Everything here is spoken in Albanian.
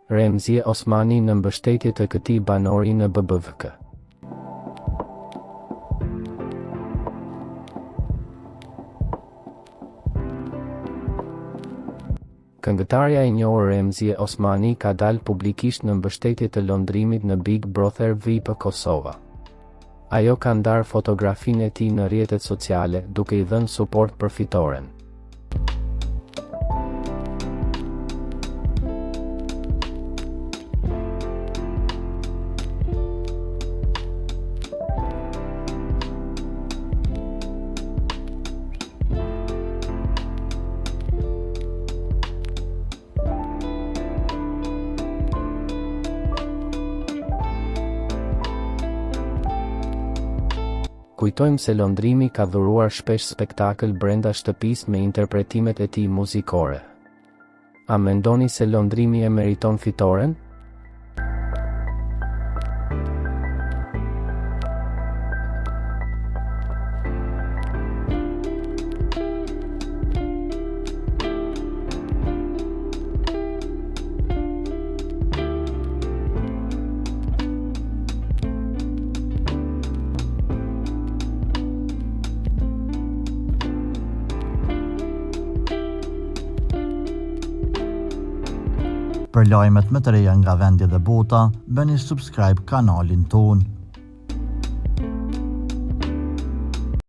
Remzie Osmani në mbështetje të këtij banori në BBVK. Këngëtarja e njohur Remzie Osmani ka dalë publikisht në mbështetje të londrimit në Big Brother VIP Kosova. Ajo ka ndarë fotografinë e tij në rrjetet sociale, duke I dhënë suport për fitoren. Kujtojmë se londrimi ka dhuruar shpesh spektakël brenda shtëpisë me interpretimet e tij muzikore. A mendoni se londrimi e meriton fitoren? Për lajmet më të reja nga vendi dhe bota, bëni subscribe kanalin ton.